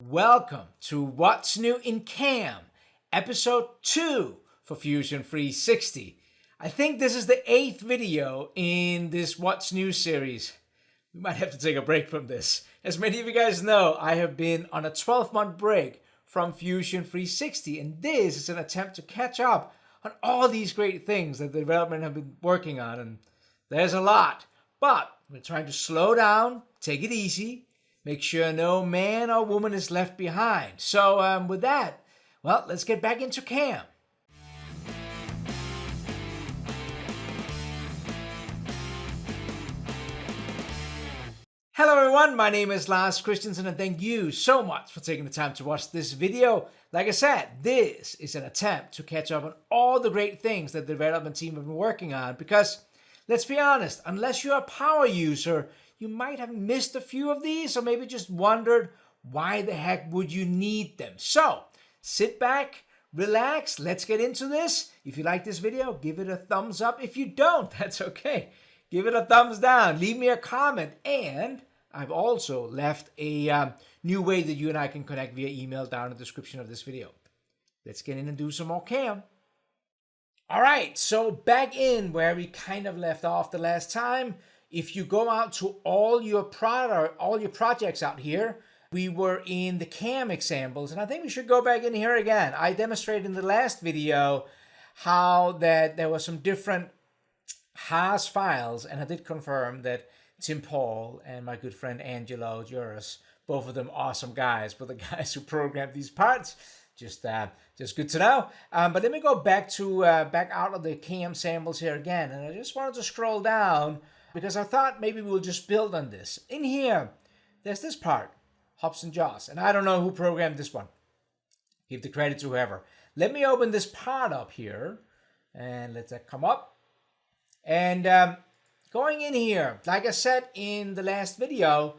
Welcome to What's New in CAM, episode 2 for Fusion 360. I think this is the 8th video in this What's New series. We might have to take a break from this. As many of you guys know, I have been on a 12-month break from Fusion 360, and this is an attempt to catch up on all these great things that the development have been working on, and there's a lot. But we're trying to slow down, take it easy, make sure no man or woman is left behind. So with that, well, let's get back into CAM. Hello everyone, my name is Lars Christensen and thank you so much for taking the time to watch this video. Like I said, this is an attempt to catch up on all the great things that the development team have been working on because, let's be honest, unless you're a power user, you might have missed a few of these or maybe just wondered why the heck would you need them. So sit back, relax, let's get into this. If you like this video, give it a thumbs up. If you don't, that's okay. Give it a thumbs down, leave me a comment, and I've also left a new way that you and I can connect via email down in the description of this video. Let's get in and do some more CAM. All right, so back in where we kind of left off the last time. If you go out to all your projects out here, we were in the CAM examples, and I think we should go back in here again. I demonstrated in the last video how that there were some different Haas files, and I did confirm that Tim Paul and my good friend Angelo Juris, both of them awesome guys, were the guys who programmed these parts. Just good to know. But let me go back out of the CAM samples here again, and I just wanted to scroll down because I thought maybe we'll just build on this. In here, there's this part, Hops and Jaws, and I don't know who programmed this one. Give the credit to whoever. Let me open this part up here, and let that come up. And going in here, like I said in the last video,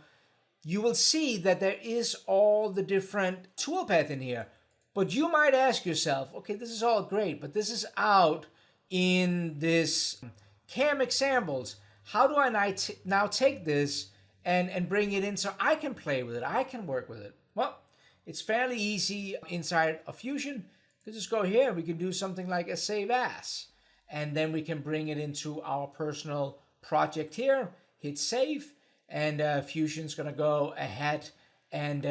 you will see that there is all the different toolpath in here. But you might ask yourself, okay, this is all great, but this is out in this CAM examples. How do I now take this and bring it in so I can play with it, I can work with it? Well, it's fairly easy inside of Fusion. We just go here, we can do something like a save as, and then we can bring it into our personal project here, hit save, and Fusion's gonna go ahead and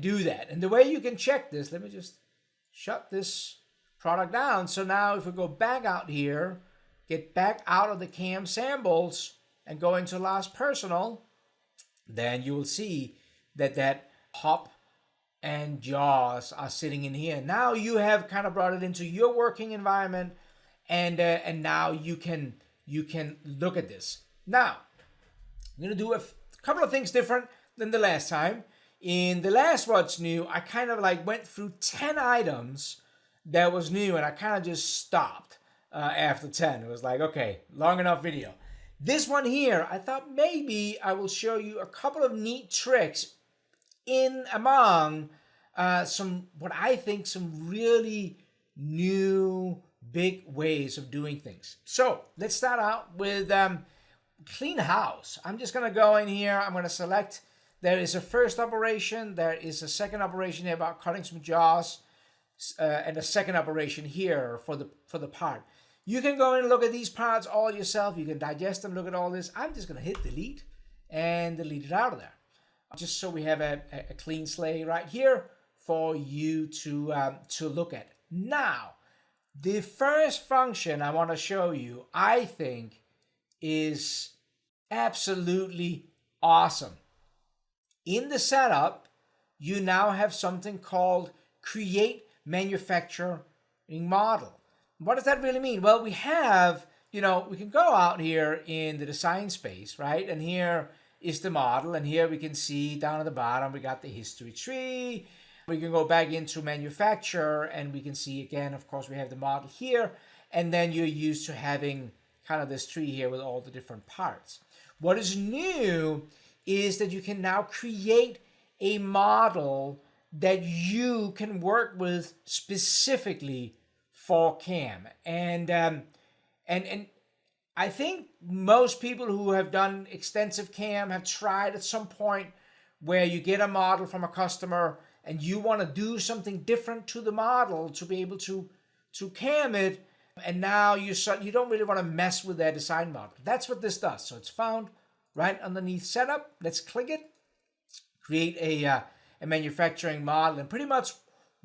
do that. And the way you can check this, let me just shut this product down. So now if we go back out here, get back out of the CAM samples and go into Lars Personal, then you will see that hop and jaws are sitting in here. Now you have kind of brought it into your working environment, and now you can look at this. Now I'm gonna do a couple of things different than the last time. In the last What's New, I kind of like went through 10 items that was new, and I kind of just stopped after 10. It was like, okay, long enough video. This one here, I thought maybe I will show you a couple of neat tricks in among some really new big ways of doing things. So let's start out with clean house. I'm just gonna go in here, I'm gonna select, there is a first operation, there is a second operation here about cutting some jaws, and a second operation here for the part. You can go in and look at these parts all yourself. You can digest them, look at all this. I'm just going to hit delete and delete it out of there. Just so we have a clean slate right here for you to look at. Now, the first function I want to show you, I think, is absolutely awesome. In the setup, you now have something called Create Manufacturing Model. What does that really mean? Well, we have, we can go out here in the design space, right? And here is the model. And here we can see down at the bottom, we got the history tree. We can go back into manufacture and we can see again, of course, we have the model here. And then you're used to having kind of this tree here with all the different parts. What is new is that you can now create a model that you can work with specifically for CAM. And I think most people who have done extensive CAM have tried at some point where you get a model from a customer and you want to do something different to the model to be able to cam it, and now you don't really want to mess with that design model. That's what this does. So it's found right underneath setup. Let's click it, create a manufacturing model, and pretty much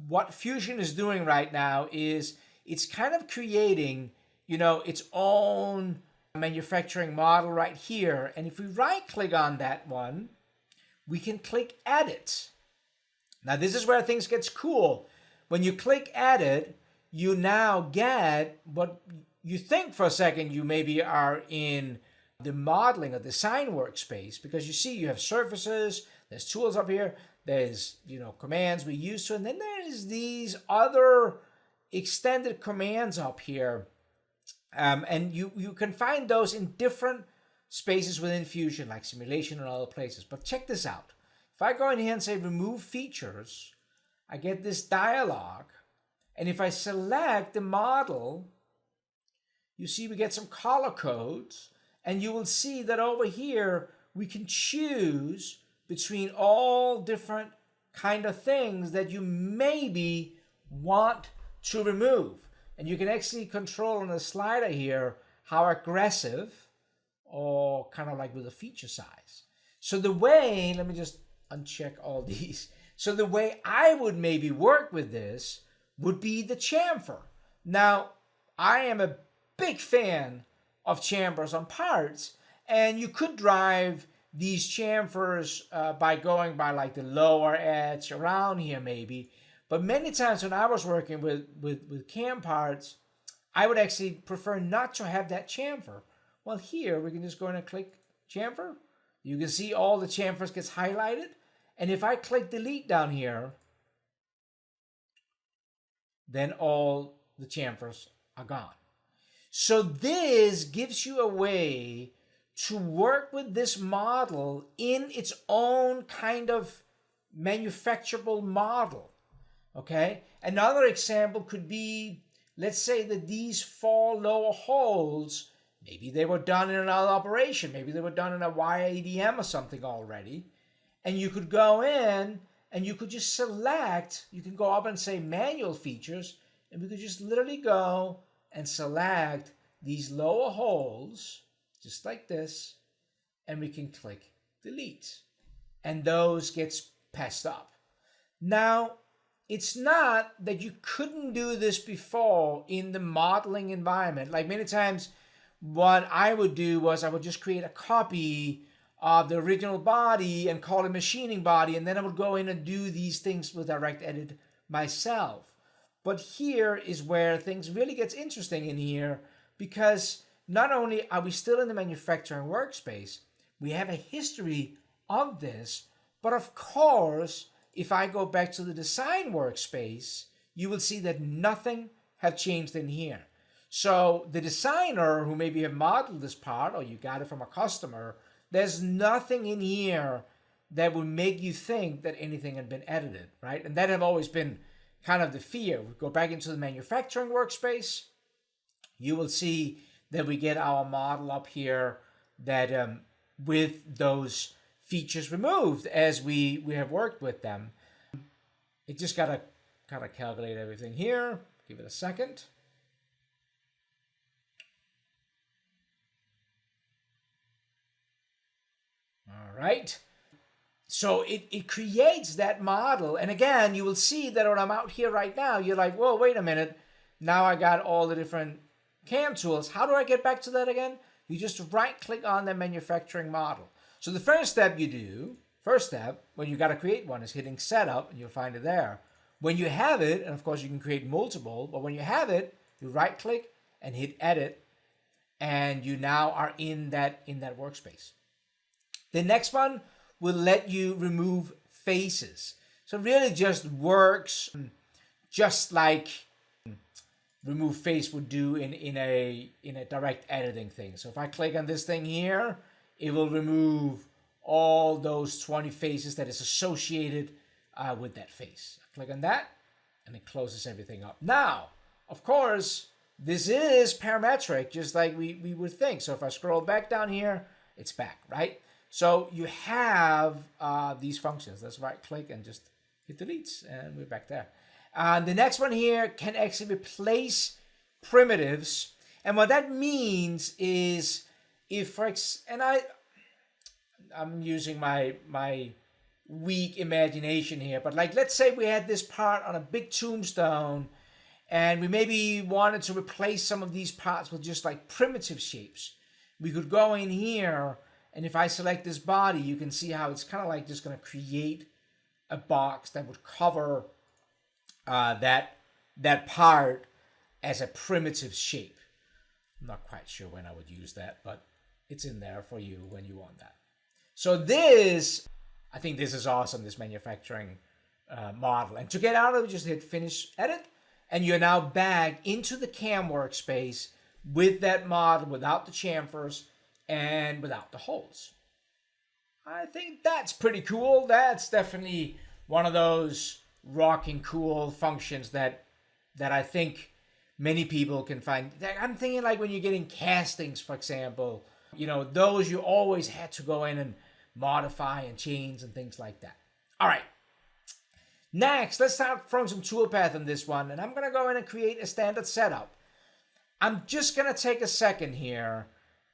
what Fusion is doing right now is it's kind of creating, its own manufacturing model right here. And if we right click on that one, we can click edit. Now this is where things gets cool. When you click edit, you now get what you think for a second you maybe are in the modeling or design workspace, because you see you have surfaces, there's tools up here, there's commands we use to, and then there's these other extended commands up here, and you can find those in different spaces within Fusion, like simulation and other places. But check this out. If I go in here and say remove features, I get this dialog, and if I select the model, you see we get some color codes, and you will see that over here we can choose between all different kind of things that you maybe want to remove. And you can actually control on the slider here how aggressive or kind of like with a feature size. So the way, let me just uncheck all these. So the way I would maybe work with this would be the chamfer. Now, I am a big fan of chamfers on parts, and you could drive these chamfers by going by like the lower edge around here maybe. But many times when I was working with cam parts, I would actually prefer not to have that chamfer. Well, here we can just go in and click chamfer. You can see all the chamfers gets highlighted. And if I click delete down here, then all the chamfers are gone. So this gives you a way to work with this model in its own kind of manufacturable model. Okay, another example could be, let's say that these 4 lower holes, maybe they were done in another operation, maybe they were done in a YADM or something already, and you could go in and you could just select, you can go up and say manual features, and we could just literally go and select these lower holes, just like this, and we can click delete, and those gets passed up. Now, it's not that you couldn't do this before in the modeling environment. Like many times, what I would do was I would just create a copy of the original body and call it machining body, and then I would go in and do these things with direct edit myself. But here is where things really gets interesting in here, because not only are we still in the manufacturing workspace, we have a history of this, but of course, if I go back to the design workspace, you will see that nothing have changed in here. So the designer who maybe have modeled this part, or you got it from a customer, there's nothing in here that would make you think that anything had been edited, right? And that have always been kind of the fear. We go back into the manufacturing workspace, you will see that we get our model up here that with those features removed as we have worked with them. It just got to kind of calculate everything here. Give it a second. All right. So it creates that model. And again, you will see that when I'm out here right now, you're like, well, wait a minute. Now I got all the different cam tools. How do I get back to that again? You just right click on the manufacturing model. So the first step when you got to create one, is hitting setup, and you'll find it there. When you have it, and of course you can create multiple, but when you have it, you right click and hit edit, and you now are in that workspace. The next one will let you remove faces. So it really just works just like remove face would do in a direct editing thing. So if I click on this thing here, it will remove all those 20 faces that is associated with that face. I click on that, and it closes everything up. Now, of course, this is parametric, just like we would think. So if I scroll back down here, it's back, right? So you have these functions. Let's right click and just Hit deletes, and we're back there. The next one here can actually replace primitives. And what that means is if, I'm using my weak imagination here, but like, let's say we had this part on a big tombstone and we maybe wanted to replace some of these parts with just like primitive shapes. We could go in here, and if I select this body, you can see how it's kind of like just going to create a box that would cover that part as a primitive shape. I'm not quite sure when I would use that, but it's in there for you when you want that. So this, I think this is awesome, this manufacturing model. And to get out of it, just hit Finish Edit, and you're now back into the CAM workspace with that model, without the chamfers and without the holes. I think that's pretty cool. That's definitely one of those rocking cool functions that I think many people can find. I'm thinking like when you're getting castings, for example, you know, those you always had to go in and modify and change and things like that. All right. Next, let's start throwing some toolpath on this one, and I'm going to go in and create a standard setup. I'm just going to take a second here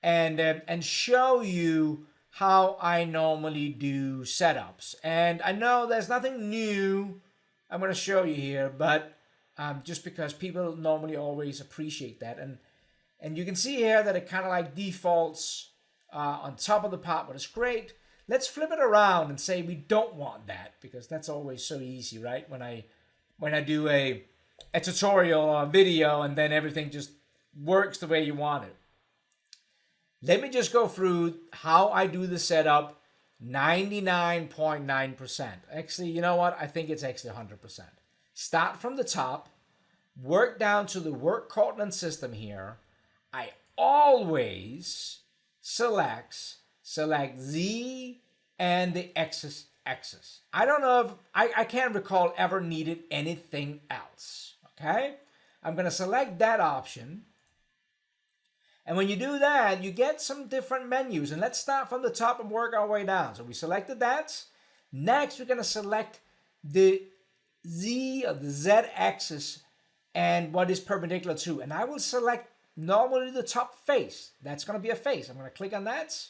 and show you how I normally do setups. And I know there's nothing new I'm going to show you here, but just because people normally always appreciate that. And you can see here that it kind of like defaults on top of the part, but it's great. Let's flip it around and say we don't want that, because that's always so easy, right? When I do a tutorial or a video and then everything just works the way you want it. Let me just go through how I do the setup 99.9%. Actually, you know what? I think it's actually 100%. Start from the top, work down to the work coordinate system here. I always select Z and the axis. I don't know if, I can't recall ever needed anything else, okay? I'm gonna select that option. And when you do that, you get some different menus. And let's start from the top and work our way down. So we selected that. Next, we're gonna select the Z or the Z axis and what is perpendicular to. And I will select normally the top face. That's gonna be a face. I'm gonna click on that.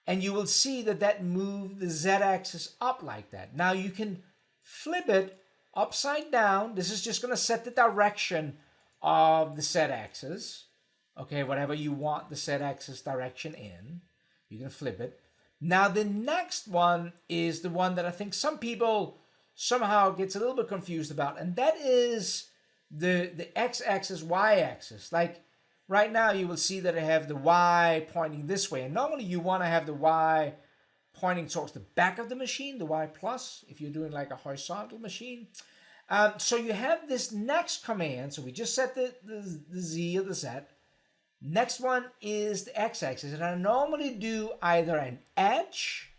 And you will see that that moved the Z axis up like that. Now you can flip it upside down. This is just gonna set the direction of the Z axis. Okay, whatever you want the Z axis direction in, you can flip it. Now the next one is the one that I think some people somehow gets a little bit confused about, and that is the x-axis, y-axis. Like right now you will see that I have the y pointing this way, and normally you want to have the y pointing towards the back of the machine, the y plus, if you're doing like a horizontal machine. So you have this next command, so we just set the Z or the Z. Next one is the x-axis, and I normally do either an edge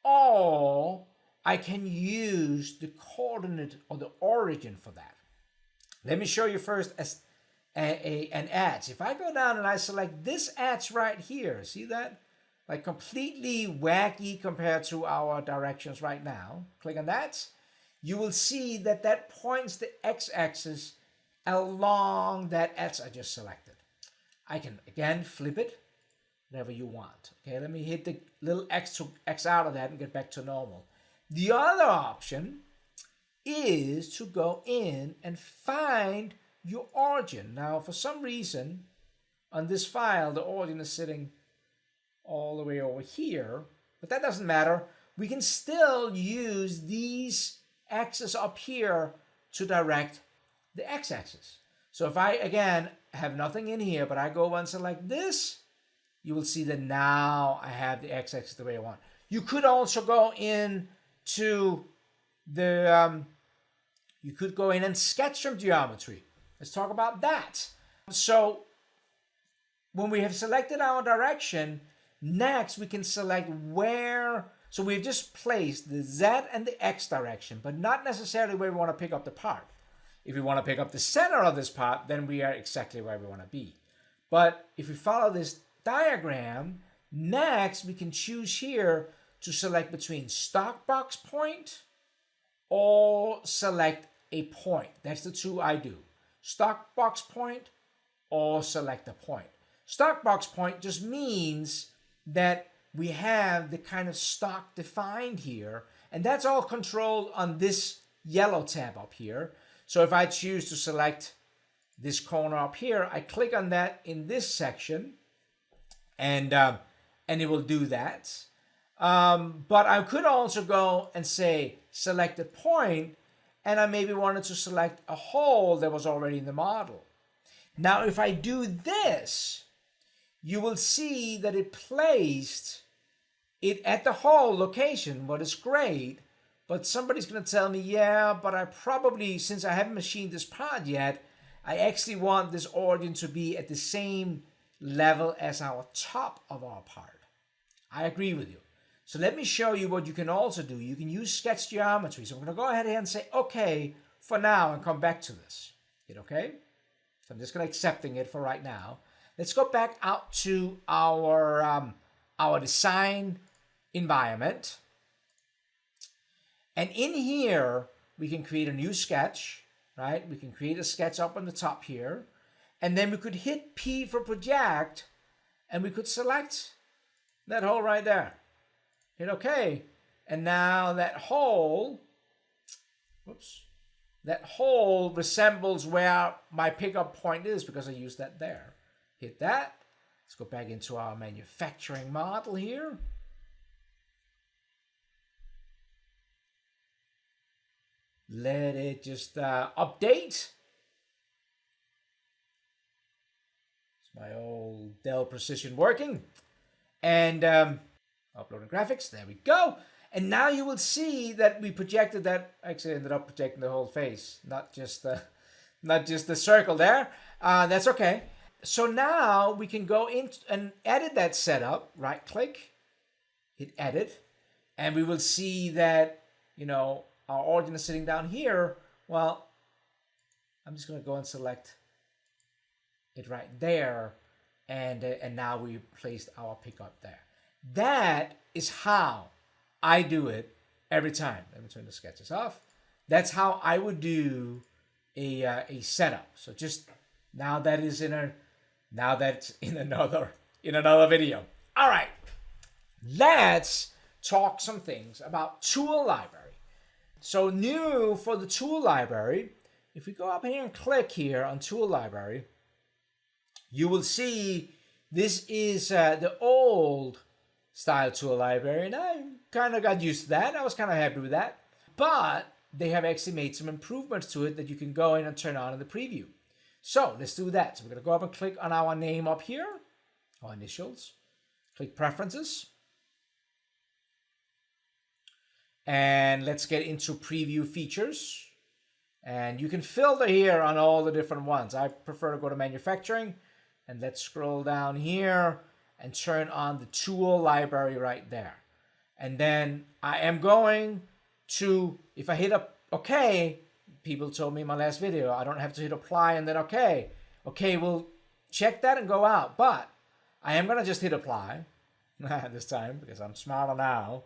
or I can use the coordinate or the origin for that. Let me show you first as an edge. If I go down and I select this edge right here, see that? Like completely wacky compared to our directions right now. Click on that. You will see that that points the x-axis along that edge I just selected. I can, again, flip it, whatever you want. Okay, let me hit the little X to X out of that and get back to normal. The other option is to go in and find your origin. Now, for some reason, on this file, the origin is sitting all the way over here, but that doesn't matter. We can still use these axes up here to direct the x-axis. So if I, again, have nothing in here, but I go and select this, you will see that now I have the x-axis the way I want. You could also go in to the, you could go in and sketch some geometry. Let's talk about that. So when we have selected our direction, next we can select where, so we've just placed the Z and the X direction, but not necessarily where we want to pick up the part. If we want to pick up the center of this part, then we are exactly where we want to be. But if we follow this diagram, next we can choose here to select between stock box point or select a point. That's the two I do. Stock box point or select a point. Stock box point just means that we have the kind of stock defined here, and that's all controlled on this yellow tab up here. So if I choose to select this corner up here, I click on that in this section, and it will do that. But I could also go and say select a point, and I maybe wanted to select a hole that was already in the model. Now, if I do this, you will see that it placed it at the hole location, what is great. But somebody's going to tell me, yeah, but I probably, since I haven't machined this part yet, I actually want this origin to be at the same level as our top of our part. I agree with you. So let me show you what you can also do. You can use sketch geometry. So I'm going to go ahead and say okay for now and come back to this. Hit okay. So I'm just going to accepting it for right now. Let's go back out to our design environment. And in here, we can create a new sketch, right? We can create a sketch up on the top here. And then we could hit P for project, and we could select that hole right there. Hit OK. And now that hole, that hole resembles where my pickup point is because I used that there. Hit that. Let's go back into our manufacturing model here. Let it just update. It's my old Dell Precision working. And uploading graphics. There we go. And now you will see that we projected that. Actually, ended up projecting the whole face, not just the circle there. That's okay. So now we can go in and edit that setup. Right click, hit edit, and we will see that, you know, our origin is sitting down here. Well, I'm just going to go and select it right there, and now we placed our pickup there. That is how I do it every time. Let me turn the sketches off. That's how I would do a setup. So just now that's in another video. All right, let's talk some things about tool library. So new for the tool library, if we go up here and click here on tool library, you will see this is the old style tool library, and I kind of got used to that. I was kind of happy with that. But they have actually made some improvements to it that you can go in and turn on in the preview. So let's do that. So we're going to go up and click on our name up here, our initials. Click Preferences. And let's get into preview features. And you can filter here on all the different ones. I prefer to go to manufacturing. And let's scroll down here and turn on the tool library right there. And then I am going to, if I hit OK, people told me in my last video, I don't have to hit apply and then OK. OK, we'll check that and go out. But I am going to just hit apply this time because I'm smarter now.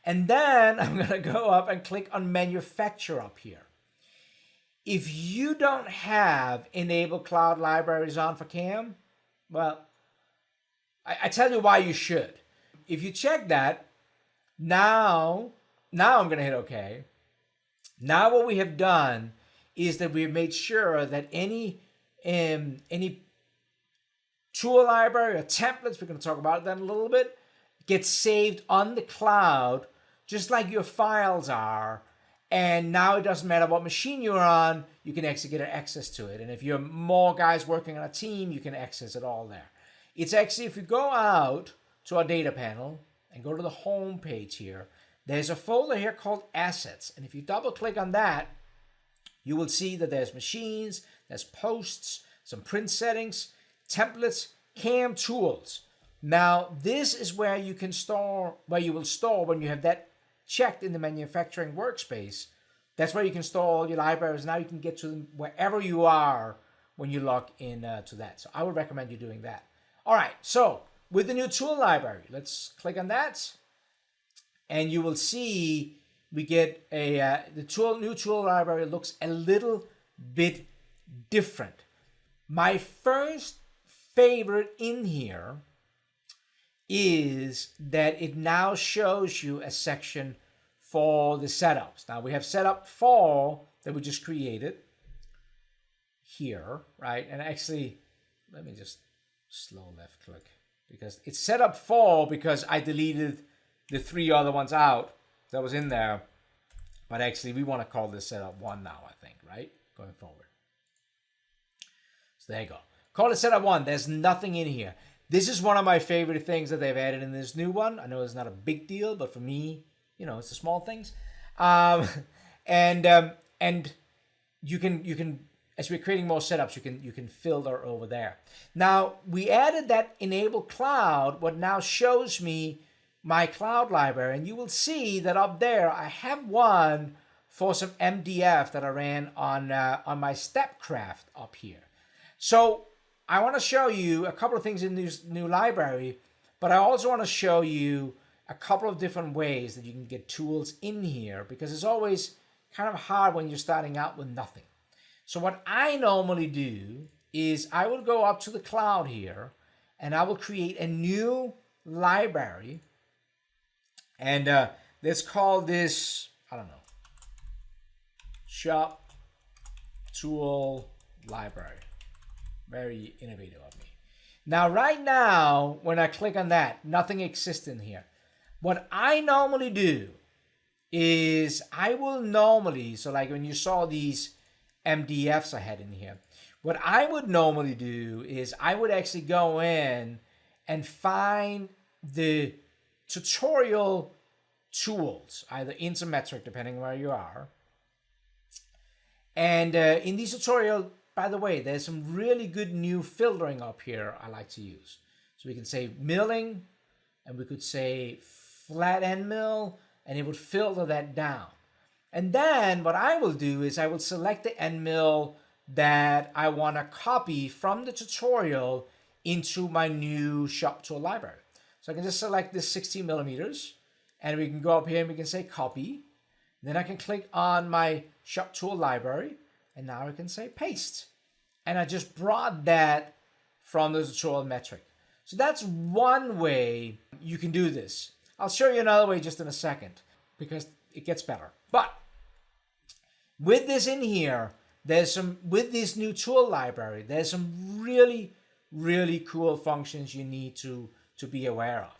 And then I'm going to go up and click on manufacture up here. If you don't have enable cloud libraries on for CAM, well, I tell you why you should. If you check that, now I'm going to hit OK. Now what we have done is that we've made sure that any tool library or templates, we're going to talk about that in a little bit, gets saved on the cloud just like your files are. And now it doesn't matter what machine you're on, you can actually get access to it. And if you're more guys working on a team, you can access it all there. It's actually, if you go out to our data panel and go to the home page here, there's a folder here called Assets. And if you double click on that, you will see that there's machines, there's posts, some print settings, templates, CAM tools. Now, this is where you can store, where you will store when you have that checked in the manufacturing workspace. That's where you can store all your libraries. Now you can get to them wherever you are when you log in to that. So I would recommend you doing that. All right, so with the new tool library, let's click on that. And you will see we get the new tool library looks a little bit different. My first favorite in here is that it now shows you a section for the setups. Now we have setup 4 that we just created here, right? And actually, let me just slow left click, because it's setup 4 because I deleted the 3 other ones out that was in there. But actually, we want to call this setup 1 now, I think, right? Going forward. So there you go. Call it setup 1. There's nothing in here. This is one of my favorite things that they've added in this new one. I know it's not a big deal, but for me, it's the small things. And you can as we're creating more setups, you can filter over there. Now we added that enable cloud, what now shows me my cloud library, and you will see that up there I have one for some MDF that I ran on my Stepcraft up here. So I want to show you a couple of things in this new library, but I also want to show you a couple of different ways that you can get tools in here, because it's always kind of hard when you're starting out with nothing. So what I normally do is I will go up to the cloud here and I will create a new library, and let's call this, I don't know, shop tool library. Very innovative of me. Now, right now, when I click on that, nothing exists in here. What I normally do is I will normally, so like when you saw these MDFs I had in here, what I would normally do is I would actually go in and find the tutorial tools, either isometric, depending where you are. And in these tutorial, by the way, there's some really good new filtering up here I like to use. So we can say milling, and we could say flat end mill, and it would filter that down. And then what I will do is I will select the end mill that I want to copy from the tutorial into my new shop tool library. So I can just select this 16 millimeters, and we can go up here and we can say copy. Then I can click on my shop tool library, and now I can say paste. And I just brought that from the tutorial metric. So that's one way you can do this. I'll show you another way just in a second, because it gets better. But with this in here, with this new tool library, there's some really, really cool functions you need to be aware of.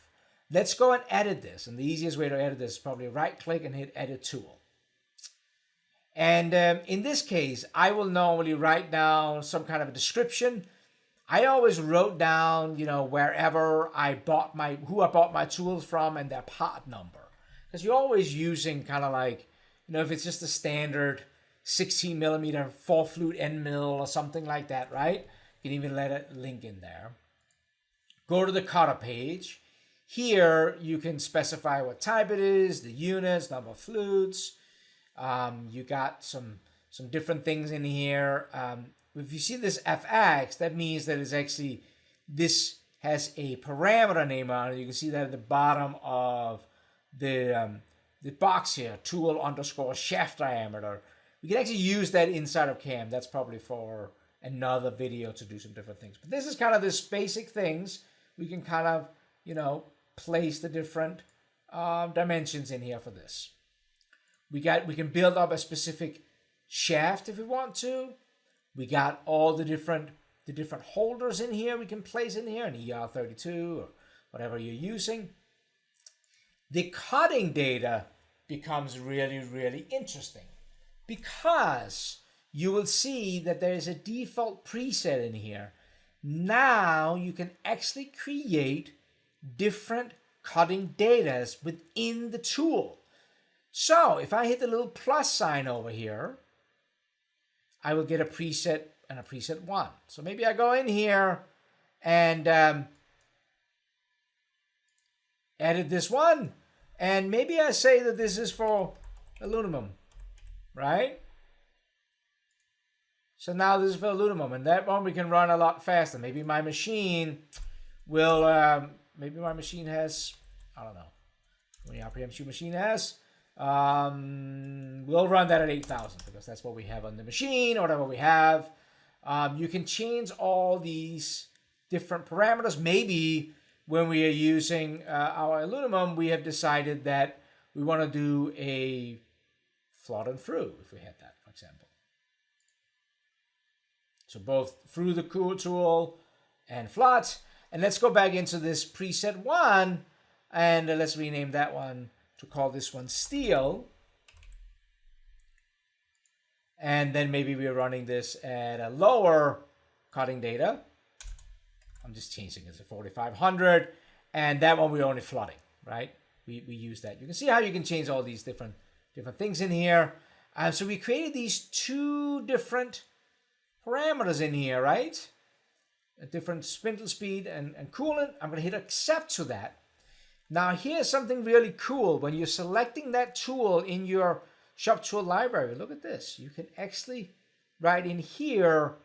Let's go and edit this. And the easiest way to edit this is probably right click and hit edit tool. And in this case, I will normally write down some kind of a description. I always wrote down, wherever who I bought my tools from and their part number. Because you're always using kind of like, if it's just a standard 16 millimeter 4-flute end mill or something like that, right? You can even let it link in there. Go to the cutter page. Here, you can specify what type it is, the units, number of flutes. You got some different things in here. If you see this FX, that means that it's actually, this has a parameter name on it. You can see that at the bottom of the box here, tool underscore shaft diameter. We can actually use that inside of CAM. That's probably for another video to do some different things. But this is kind of this basic things. We can kind of, place the different dimensions in here for this. We can build up a specific shaft if we want to. We got all the different holders in here we can place in here, an ER32 or whatever you're using. The cutting data becomes really, really interesting, because you will see that there is a default preset in here. Now you can actually create different cutting data within the tool. So if I hit the little plus sign over here, I will get a preset and a preset 1. So maybe I go in here and edit this one. And maybe I say that this is for aluminum, right? So now this is for aluminum, and that one we can run a lot faster. Maybe my machine will, maybe my machine has, I don't know, how many RPMs your machine has. We'll run that at 8,000 because that's what we have on the machine or whatever we have. You can change all these different parameters. Maybe when we are using our aluminum, we have decided that we want to do a flood and through, if we had that, for example. So both through the cool tool and flood. And let's go back into this preset one, and let's rename that one to call this one steel. And then maybe we're running this at a lower cutting data. I'm just changing it to 4,500. And that one we're only flooding, right? We use that. You can see how you can change all these different things in here. So we created these two different parameters in here, right? A different spindle speed and coolant. I'm going to hit accept to that. Now here's something really cool. When you're selecting that tool in your shop tool library, look at this. You can actually, right in here,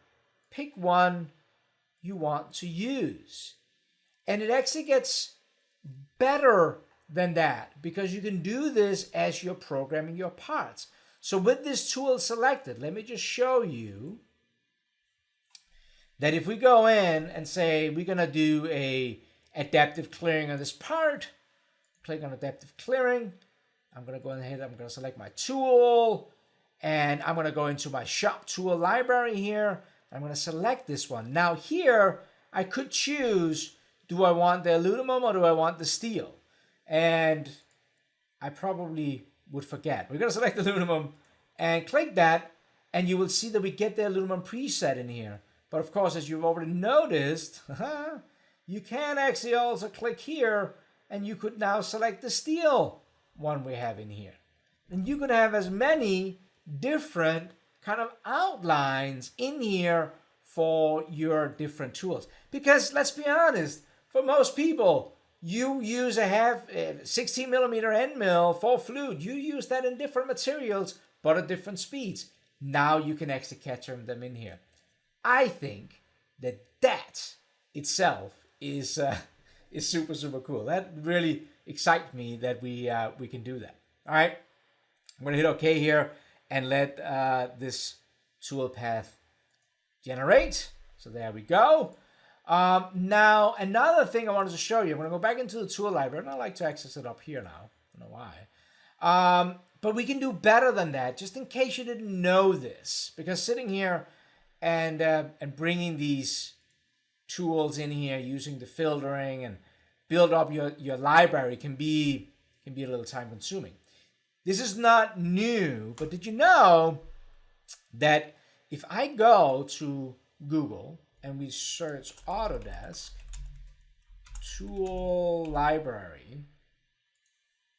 pick one you want to use. And it actually gets better than that because you can do this as you're programming your parts. So with this tool selected, let me just show you that if we go in and say we're going to do a adaptive clearing on this part, click on adaptive clearing. I'm going to go ahead, I'm going to select my tool, and I'm going to go into my shop tool library here. I'm going to select this one. Now here, I could choose, do I want the aluminum or do I want the steel? And I probably would forget. We're going to select aluminum and click that, and you will see that we get the aluminum preset in here. But of course, as you've already noticed, you can actually also click here, and you could now select the steel one we have in here. And you could have as many different kind of outlines in here for your different tools. Because let's be honest, for most people, you use a 16 millimeter end mill for flute. You use that in different materials, but at different speeds. Now you can actually catch them in here. I think that itself is super, super cool. That really excites me that we can do that. All right, I'm going to hit OK here and let this toolpath generate. So there we go. Now, another thing I wanted to show you, I'm going to go back into the tool library, and I like to access it up here now. I don't know why. But we can do better than that, just in case you didn't know this. Because sitting here and bringing these tools in here, using the filtering and build up your library can be a little time consuming. This is not new, but did you know that if I go to Google and we search Autodesk tool library,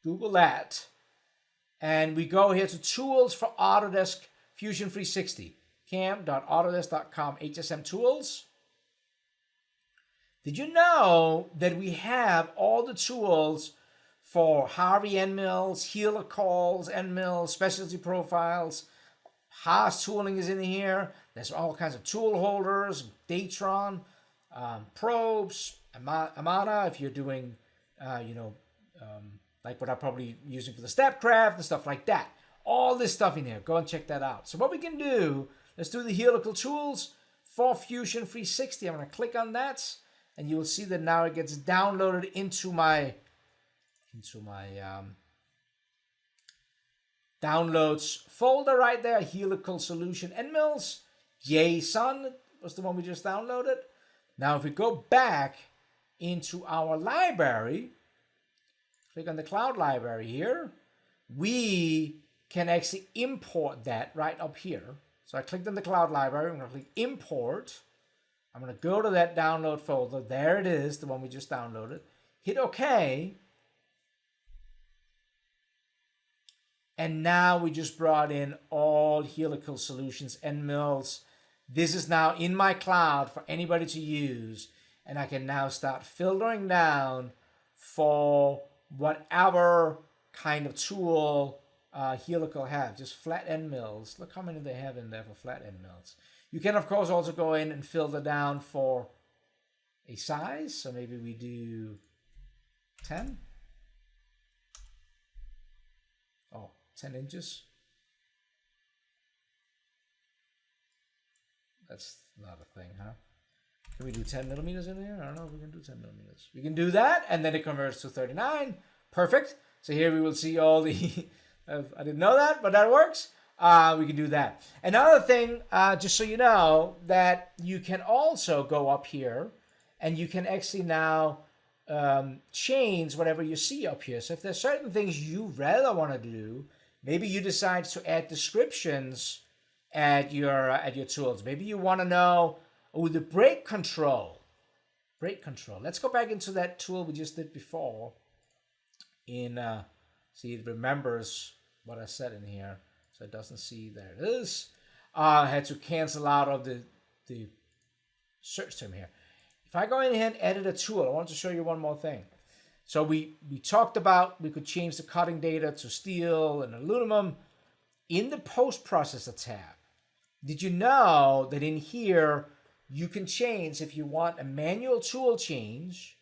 Google that, and we go here to tools for Autodesk Fusion 360, cam.autodesk.com HSM tools. Did you know that we have all the tools for Harvey end mills, helicals end mills, specialty profiles? Haas tooling is in here. There's all kinds of tool holders, Datron, probes, Amana if you're doing, like what I'm probably using for the Stepcraft and stuff like that. All this stuff in here. Go and check that out. So what we can do, let's do the helical tools for Fusion 360. I'm going to click on that, and you will see that now it gets downloaded into my downloads folder right there. Helical solution end mills. JSON was the one we just downloaded. Now if we go back into our library, click on the cloud library here, we can actually import that right up here. So I clicked on the cloud library. I'm going to click import. I'm going to go to that download folder. There it is, the one we just downloaded. Hit OK. And now we just brought in all helical solutions end mills. This is now in my cloud for anybody to use. And I can now start filtering down for whatever kind of tool helical have. Just flat end mills. Look how many they have in there for flat end mills. You can, of course, also go in and filter down for a size. So maybe we do 10. Oh, 10 inches. That's not a thing, huh? Can we do 10 millimeters in here? I don't know if we can do 10 millimeters. We can do that, and then it converts to 39. Perfect. So here we will see all the... I didn't know that, but that works. We can do that. Another thing, just so you know, that you can also go up here, and you can actually now change whatever you see up here. So if there's certain things you rather want to do, maybe you decide to add descriptions at your tools. Maybe you want to know, the brake control. Brake control. Let's go back into that tool we just did before. See, it remembers what I said in here, so it doesn't see. There it is. I had to cancel out of the search term here. If I go in here and edit a tool, I want to show you one more thing. So we talked about we could change the cutting data to steel and aluminum in the post-processor tab. Did you know that in here you can change if you want a manual tool change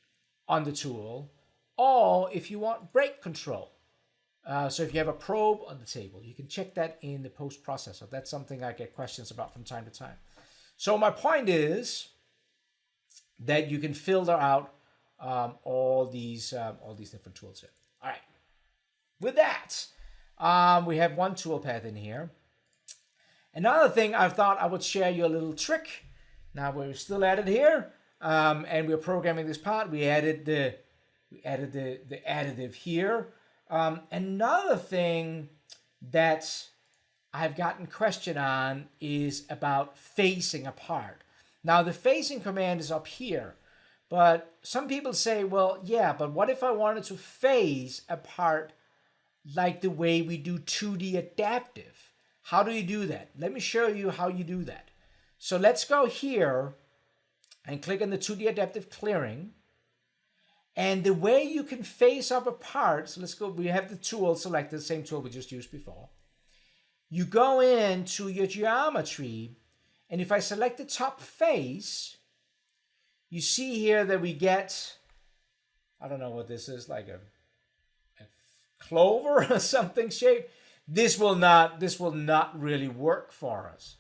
on the tool, or if you want brake control. So if you have a probe on the table, you can check that in the post-processor. That's something I get questions about from time to time. So my point is that you can filter out all these different tools here. All right. With that, we have one toolpath in here. Another thing I thought I would share you a little trick. Now we're still at it here, and we're programming this part. We added the additive here. Another thing that I've gotten question on is about facing a part. Now the facing command is up here, but some people say, well, yeah, but what if I wanted to face a part like the way we do 2D adaptive? How do you do that? Let me show you how you do that. So let's go here and click on the 2D adaptive clearing. And the way you can face up a part, so let's go, we have the tool selected, the same tool we just used before. You go into your geometry, and if I select the top face, you see here that we get, I don't know what this is, like a clover or something shape. This will not really work for us.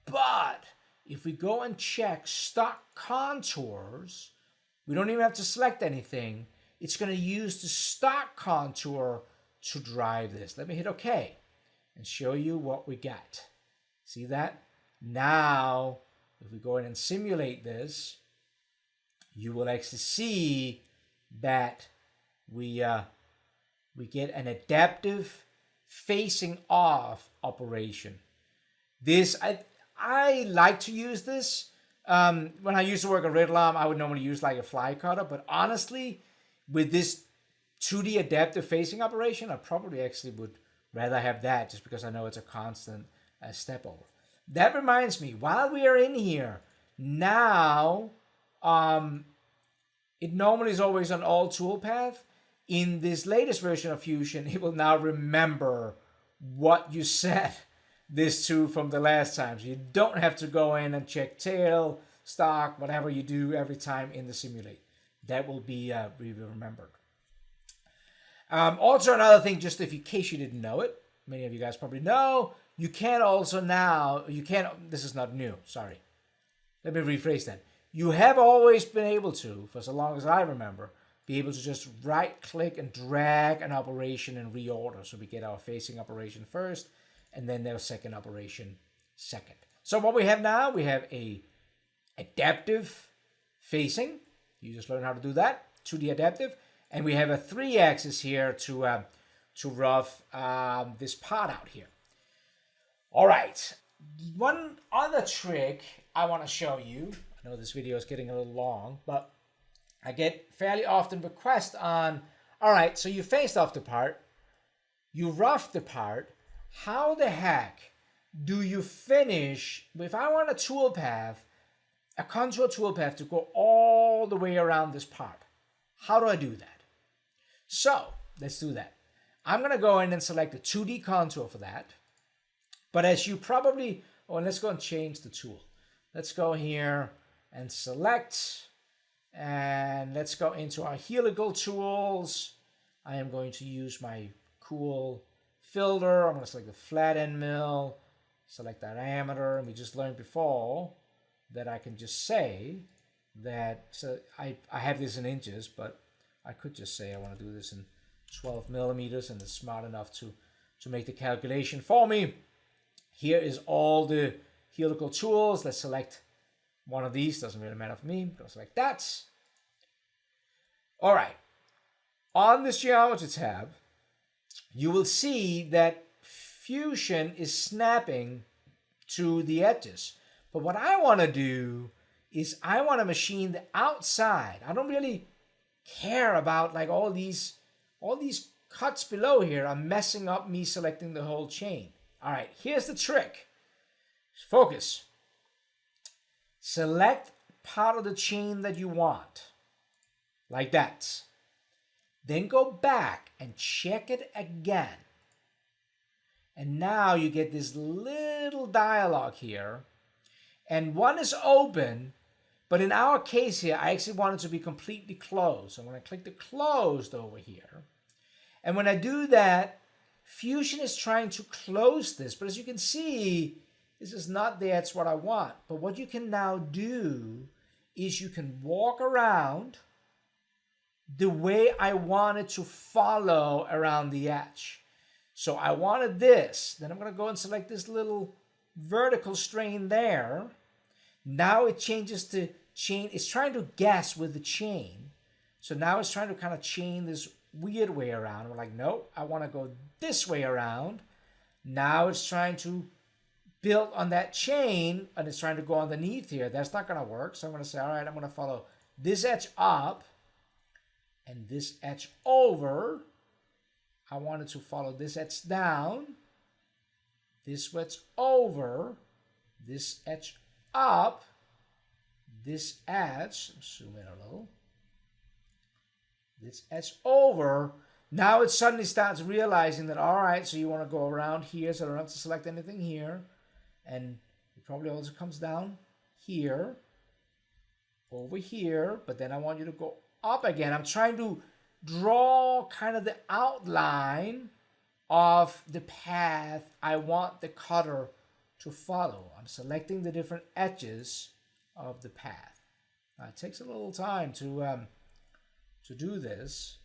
But if we go and check stock contours, we don't even have to select anything. It's going to use the stock contour to drive this. Let me hit OK and show you what we got. See that? Now, if we go in and simulate this, you will actually see that we get an adaptive facing off operation. This, I like to use this. When I used to work at Reordering, I would normally use like a fly cutter, but honestly, with this 2D adaptive facing operation, I probably actually would rather have that just because I know it's a constant step over. That reminds me, while we are in here, now, it normally is always on all toolpath. In this latest version of Fusion, it will now remember what you set this to from the last time. So you don't have to go in and check tail, stock, whatever you do every time in the simulate. That will be remembered. Also another thing, just in case you didn't know it, many of you guys probably know, you can also now, this is not new, sorry. Let me rephrase that. You have always been able to, for so long as I remember, be able to just right click and drag an operation and reorder. So we get our facing operation first, and then their second operation second. So what we have now, we have a adaptive facing. You just learn how to do that, 2D adaptive. And we have a 3-axis here to rough this part out here. All right, one other trick I want to show you. I know this video is getting a little long, but I get fairly often requests on, all right, so you faced off the part, you roughed the part, how the heck do you finish, if I want a toolpath, a contour toolpath to go all the way around this part, how do I do that? So, let's do that. I'm going to go in and select the 2D contour for that. But as you probably, let's go and change the tool. Let's go here and select, and let's go into our helical tools. I am going to use my cool filter. I'm going to select the flat end mill, select diameter, and we just learned before that I can just say that, so I have this in inches, but I could just say I want to do this in 12 millimeters, and it's smart enough to make the calculation for me. Here is all the helical tools. Let's select one of these. Doesn't really matter for me. I'll select that. All right. On this geometry tab, you will see that Fusion is snapping to the edges. But what I want to do is I want to machine the outside. I don't really care about like all these cuts below here are messing up me selecting the whole chain. All right, here's the trick. Focus. Select part of the chain that you want, like that. Then go back and check it again. And now you get this little dialog here. And one is open, but in our case here, I actually want it to be completely closed. So I'm going to click the closed over here. And when I do that, Fusion is trying to close this. But as you can see, this is not the edge what I want. But what you can now do is you can walk around the way I want it to follow around the edge. So I wanted this. Then I'm going to go and select this little vertical strain there. Now it changes to chain. It's trying to guess with the chain. So now it's trying to kind of chain this weird way around. We're like, nope, I want to go this way around. Now it's trying to build on that chain, and it's trying to go underneath here. That's not going to work. So I'm going to say, all right, I'm going to follow this edge up and this edge over. I wanted to follow this edge down, this edge over, this edge up, this edge, zoom in a little, this edge over. Now it suddenly starts realizing that, all right, so you want to go around here, so I don't have to select anything here. And it probably also comes down here, over here, but then I want you to go up again. I'm trying to draw kind of the outline of the path I want the cutter to follow. I'm selecting the different edges of the path. Now, it takes a little time to do this,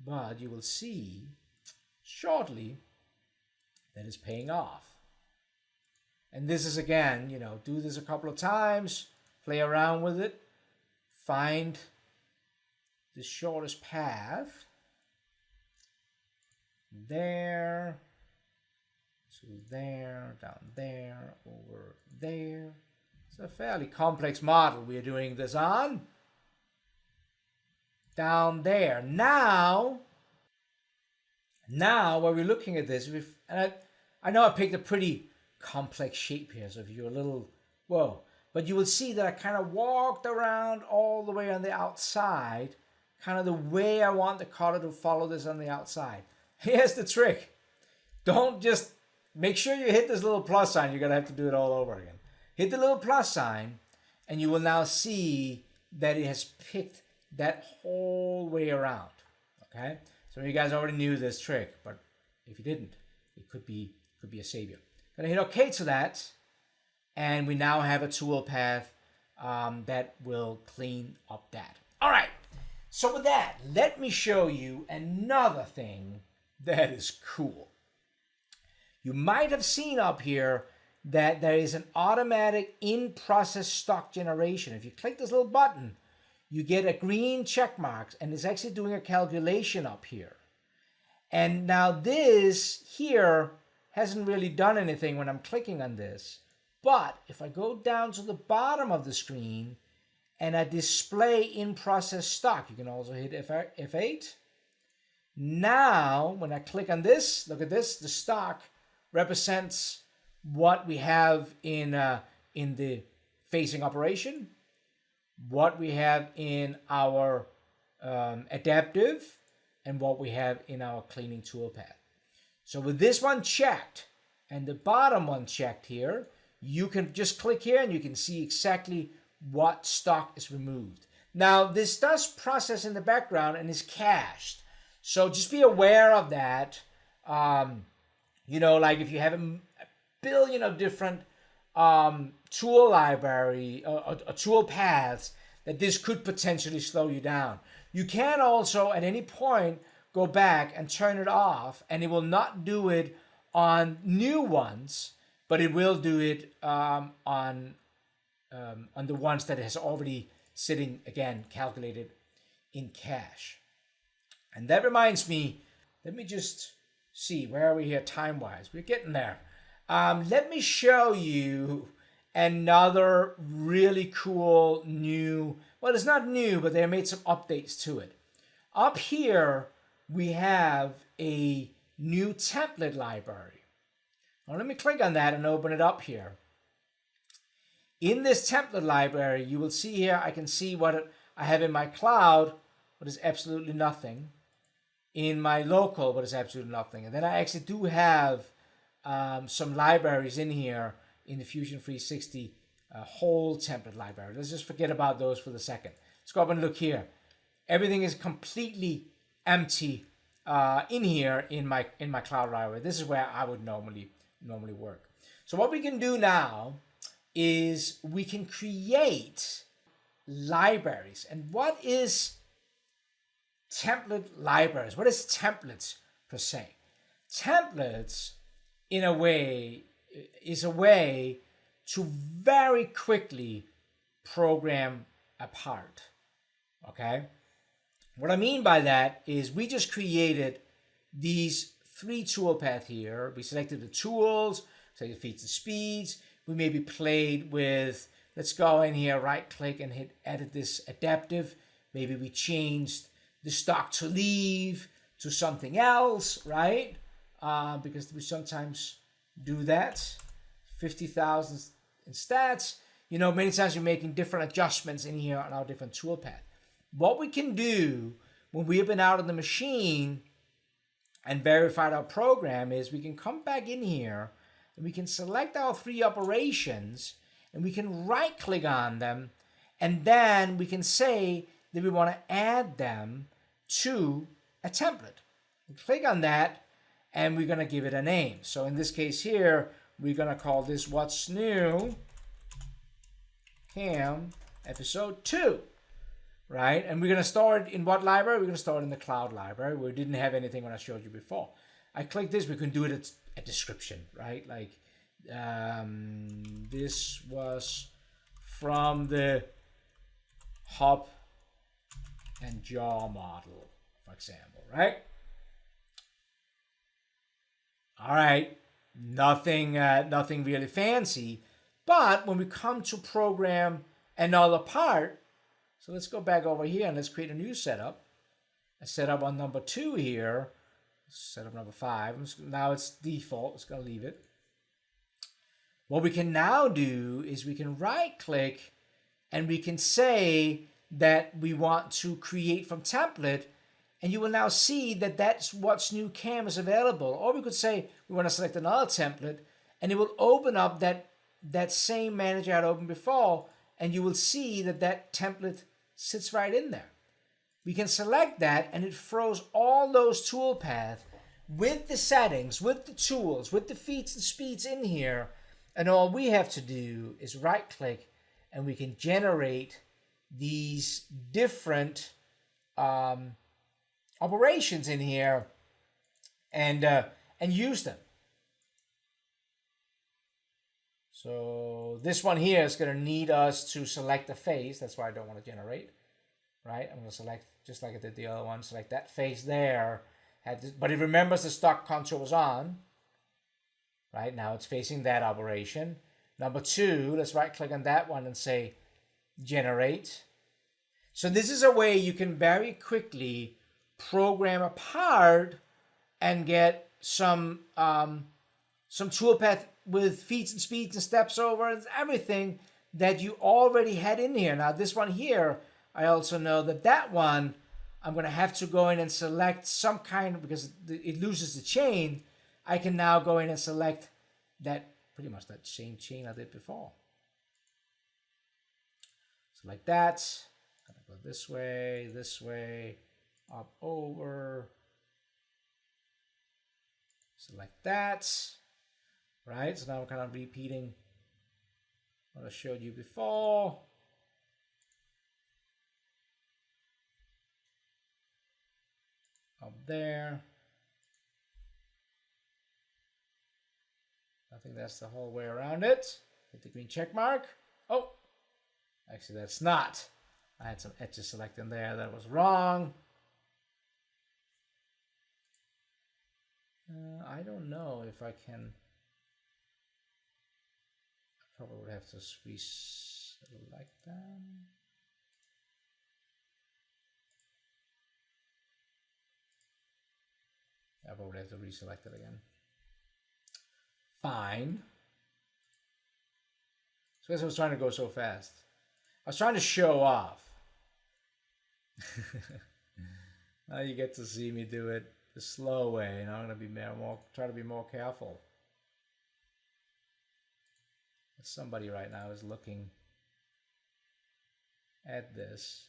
but you will see shortly that it's paying off. And this is, again, you know, do this a couple of times, play around with it, find the shortest path. There, to there, down there, over there. It's a fairly complex model we are doing this on. Down there. Now when we're looking at this, and I know I picked a pretty complex shape here, so if you're a little, whoa. But you will see that I kind of walked around all the way on the outside, kind of the way I want the cutter to follow this on the outside. Here's the trick. Don't just, make sure you hit this little plus sign. You're going to have to do it all over again. Hit the little plus sign, and you will now see that it has picked that whole way around. Okay? Some of you guys already knew this trick, but if you didn't, it could be a savior. Going to hit OK to that, and we now have a toolpath that will clean up that. All right. So with that, let me show you another thing that is cool. You might have seen up here that there is an automatic in-process stock generation. If you click this little button, you get a green check mark, and it's actually doing a calculation up here. And now this here hasn't really done anything when I'm clicking on this. But if I go down to the bottom of the screen and I display in-process stock, you can also hit F8. Now, when I click on this, look at this, the stock represents what we have in the facing operation, what we have in our adaptive, and what we have in our cleaning toolpath. So with this one checked and the bottom one checked here, you can just click here and you can see exactly what stock is removed. Now, this does process in the background and is cached. So just be aware of that. You know, like if you have a billion of different tool library or tool paths, that this could potentially slow you down. You can also at any point go back and turn it off, and it will not do it on new ones, but it will do it on the ones that it has already sitting, again, calculated in cache. And that reminds me, let me just see, where are we here time-wise? We're getting there. Let me show you another really cool new, well, it's not new, but they made some updates to it. Up here, we have a new template library. Now let me click on that and open it up here. In this template library, you will see here, I can see what I have in my cloud, but is absolutely nothing. In my local, but it's absolutely nothing. And then I actually do have some libraries in here in the Fusion 360 whole template library. Let's just forget about those for the second. Let's go up and look here. Everything is completely empty in here in my cloud library. This is where I would normally work. So what we can do now is we can create libraries. And what is template libraries? What is templates per se? Templates, in a way, is a way to very quickly program a part. Okay? What I mean by that is we just created these 3 toolpaths here. We selected the tools, selected feeds and speeds. We maybe played with, let's go in here, right click and hit edit this adaptive. Maybe we changed the stock to leave to something else, right? Because we sometimes do that. 50,000 in stats. You know, many times you're making different adjustments in here on our different toolpath. What we can do when we have been out of the machine and verified our program is we can come back in here and we can select our 3 operations and we can right click on them, and then we can say that we want to add them to a template. We click on that and we're going to give it a name. So in this case here, we're going to call this What's New Cam Episode 2, right? And we're going to store it in what library? We're going to store it in the cloud library where we didn't have anything when I showed you before. I click this, we can do it at a description, right? Like this was from the hop and jaw model, for example, right? All right, nothing really fancy, but when we come to program another part, so let's go back over here and let's create a new setup. A setup on number 2 here, setup number 5. Now it's default, it's gonna leave it. What we can now do is we can right click and we can say that we want to create from template, and you will now see that that's What's New Cam is available. Or we could say we want to select another template, and it will open up that same manager I had opened before, and you will see that that template sits right in there. We can select that, and it throws all those toolpaths with the settings, with the tools, with the feeds and speeds in here, and all we have to do is right click, and we can generate these different operations in here and use them. So this one here is going to need us to select a face. That's why I don't want to generate, right? I'm going to select, just like I did the other one, select that face there. But it remembers the stock console was on. Right, now it's facing that operation. Number 2, let's right click on that one and say generate. So this is a way you can very quickly program a part and get some toolpath with feeds and speeds and steps over and everything that you already had in here. Now this one here, I also know that one, I'm going to have to go in and select some kind, because it loses the chain. I can now go in and select that, pretty much that same chain I did before. So like that, I'm going to go this way, up over. Select that. Right, so now we're kind of repeating what I showed you before. Up there. I think that's the whole way around it. Hit the green check mark. Oh, actually that's not. I had some edges selected in there. That was wrong. I don't know if I can. I probably would have to reselect them. I probably have to reselect it again. Fine. So I guess I was trying to go so fast. I was trying to show off. Now you get to see me do it the slow way, and I'm going to be try to be more careful. Somebody right now is looking at this.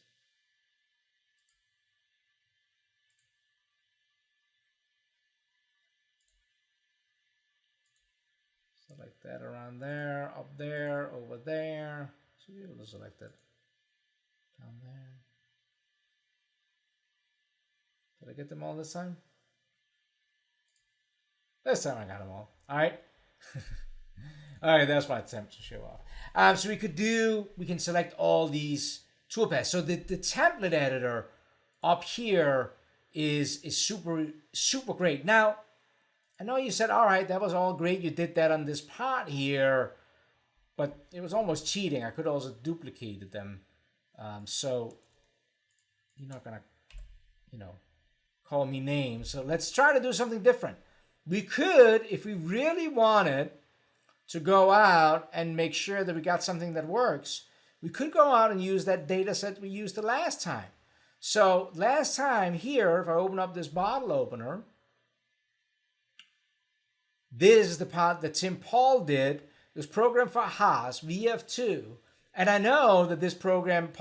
Select that around there, up there, over there. Should be able to select it down there. Did I get them all this time? This time I got them all. All right. All right, that's my attempt to show off. So we can select all these toolpaths. So the template editor up here is super great. Now, I know you said, all right, that was all great. You did that on this part here, but it was almost cheating. I could also duplicated them. So you're not gonna, call me names. So let's try to do something different. We could, if we really wanted to go out and make sure that we got something that works, we could go out and use that data set we used the last time. So last time here, if I open up this bottle opener, this is the part that Tim Paul did, this program for Haas, VF2. And I know that this program,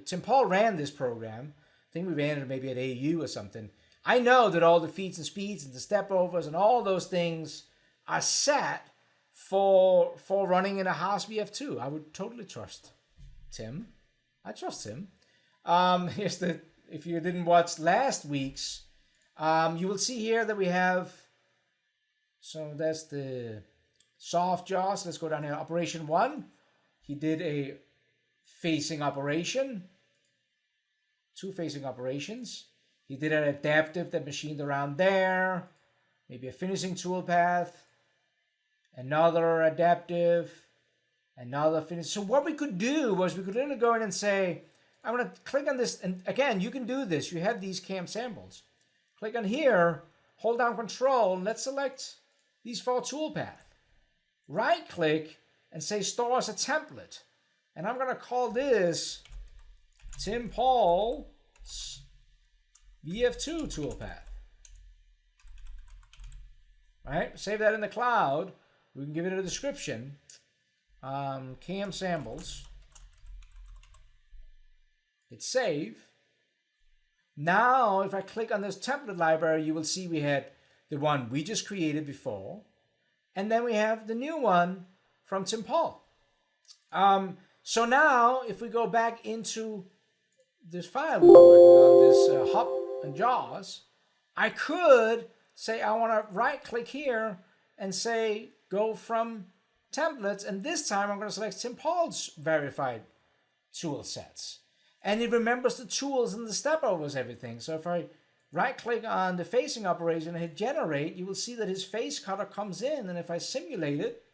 Tim Paul ran this program. I think we ran it maybe at AU or something. I know that all the feeds and speeds and the step overs and all those things are set for running in a Haas VF2. I would totally trust Tim. I trust him. If you didn't watch last week's, you will see here that we have, so that's the soft jaws. Let's go down here. Operation 1. He did a facing operation. 2 facing operations. He did an adaptive that machined around there. Maybe a finishing toolpath. Another adaptive. Another finish. So what we could do was we could literally go in and say, I'm going to click on this. And again, you can do this. You have these cam samples. Click on here. Hold down Control. And let's select these 4 toolpath. Right click and say store as a template. And I'm going to call this Tim Paul's VF2 toolpath. Right? Save that in the cloud. We can give it a description. Cam samples. Hit save. Now, if I click on this template library, you will see we had the one we just created before. And then we have the new one from Tim Paul. So now, if we go back into this file we were working on, this hop and jaws, I could say I want to right click here and say go from templates, and this time I'm going to select Tim Paul's verified tool sets. And it remembers the tools and the step overs, everything. So if I right click on the facing operation and hit generate, you will see that his face cutter comes in, and if I simulate it,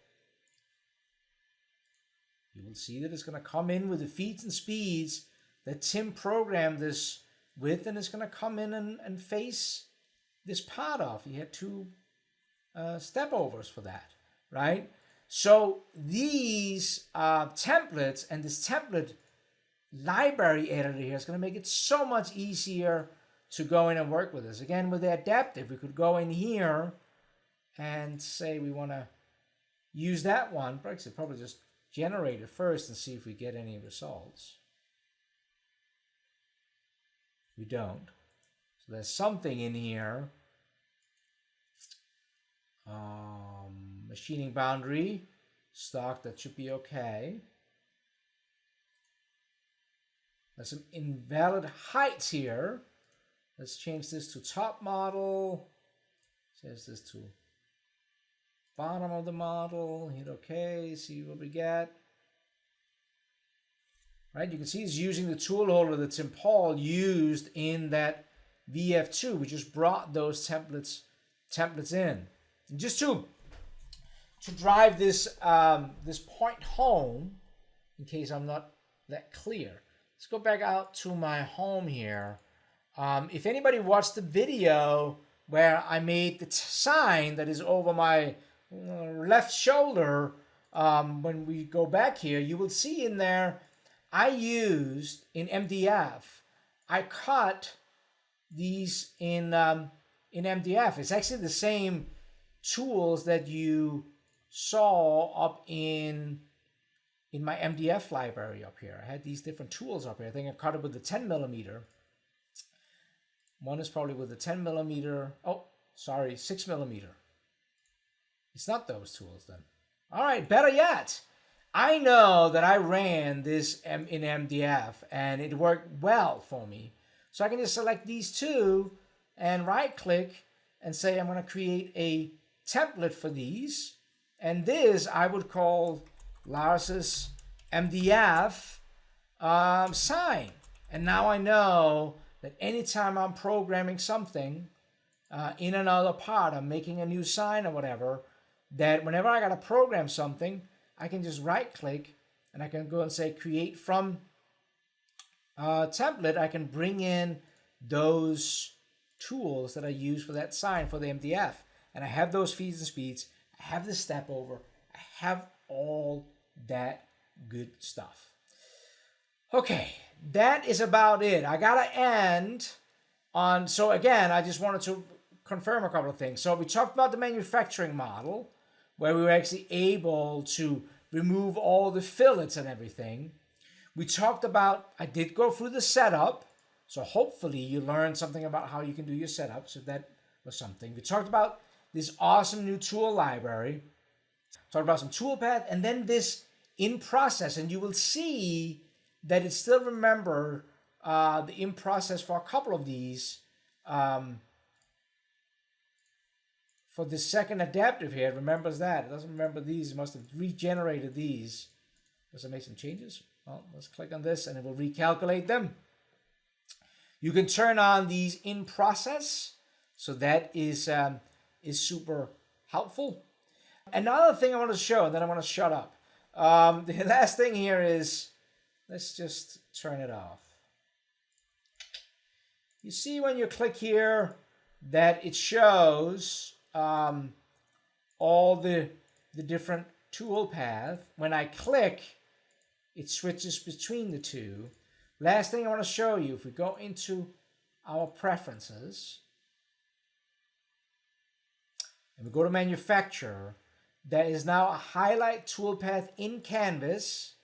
you will see that it's going to come in with the feeds and speeds that Tim programmed this with, and it's going to come in and face this part off. He had 2 step overs for that, right? So these templates and this template library editor here is going to make it so much easier to go in and work with this. Again, with the adaptive, we could go in here and say we want to use that one. Probably just generate it first and see if we get any results. We don't. So there's something in here Machining boundary, stock, that should be okay. There's some invalid heights here. Let's change this to top model. Change this to bottom of the model. Hit OK. See what we get. Right, you can see he's using the tool holder that Tim Paul used in that VF2. We just brought those templates in. And just to drive this this point home, in case I'm not that clear, let's go back out to my home here. If anybody watched the video where I made the sign that is over my left shoulder, when we go back here, you will see in there I used in MDF. I cut these in MDF. It's actually the same tools that you saw up in my MDF library up here. I had these different tools up here. I think I cut it with the 10 millimeter. One is probably with the 10 millimeter. Oh, sorry, 6 millimeter. It's not those tools then. All right, better yet. I know that I ran this in MDF and it worked well for me. So I can just select these two and right click and say I'm going to create a template for these. And this I would call Lars's MDF sign. And now I know that anytime I'm programming something in another part, I'm making a new sign or whatever, that whenever I got to program something, I can just right click and I can go and say create from template. I can bring in those tools that I use for that sign for the MDF. And I have those feeds and speeds. I have the step over. I have all that good stuff. Okay, that is about it. I got to end on, so again, I just wanted to confirm a couple of things. So we talked about the manufacturing model, where we were actually able to remove all the fillets and everything. We talked about, I did go through the setup, so hopefully you learned something about how you can do your setups, if that was something. We talked about this awesome new tool library, talked about some Toolpath, and then this in process, and you will see that it still remember the in process for a couple of these. For the second adaptive here, it remembers that. It doesn't remember these. It must have regenerated these. Does it make some changes? Well, let's click on this and it will recalculate them. You can turn on these in process. So that is super helpful. Another thing I want to show, and then I want to shut up. The last thing here is, let's just turn it off. You see when you click here that it shows all the different tool path. When I click, it switches between the two. Last thing I want to show you, if we go into our preferences and we go to manufacturer, there is now a highlight toolpath in Canvas.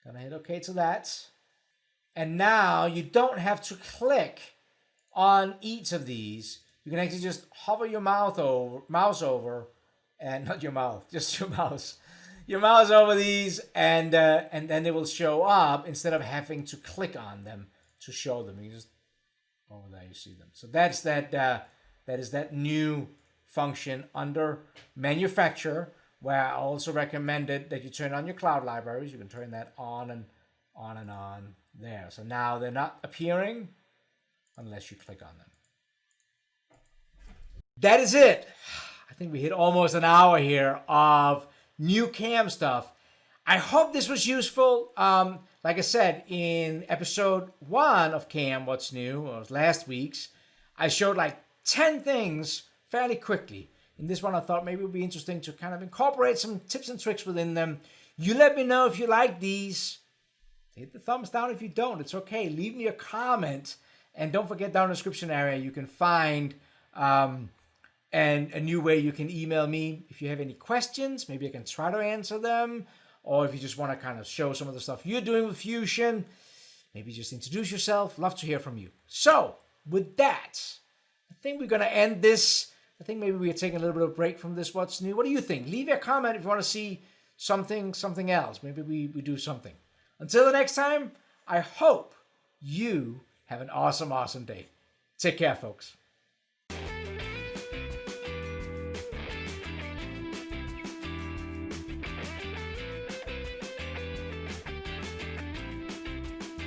Gonna hit OK to that. And now you don't have to click on each of these. You can actually just hover your mouse over, and not your mouth, just your mouse. Your mouse over these, and then they will show up instead of having to click on them to show them. You just over there, you see them. So that's that. That is that new function under manufacturer, where I also recommended that you turn on your cloud libraries. You can turn that on and on there. So now they're not appearing unless you click on them. That is it. I think we hit almost an hour here of new CAM stuff. I hope this was useful. Like I said, in episode 1 of CAM What's New, or last week's, I showed like 10 things fairly quickly. In this one, I thought maybe it would be interesting to kind of incorporate some tips and tricks within them. You let me know if you like these. Hit the thumbs down if you don't. It's okay. Leave me a comment. And don't forget, down in the description area, you can find and a new way you can email me if you have any questions. Maybe I can try to answer them. Or if you just want to kind of show some of the stuff you're doing with Fusion, maybe just introduce yourself. Love to hear from you. So with that, I think we're going to end this I think maybe we are taking a little bit of a break from this What's New. What do you think? Leave your comment if you want to see something else. Maybe we do something. Until the next time, I hope you have an awesome day. Take care, folks.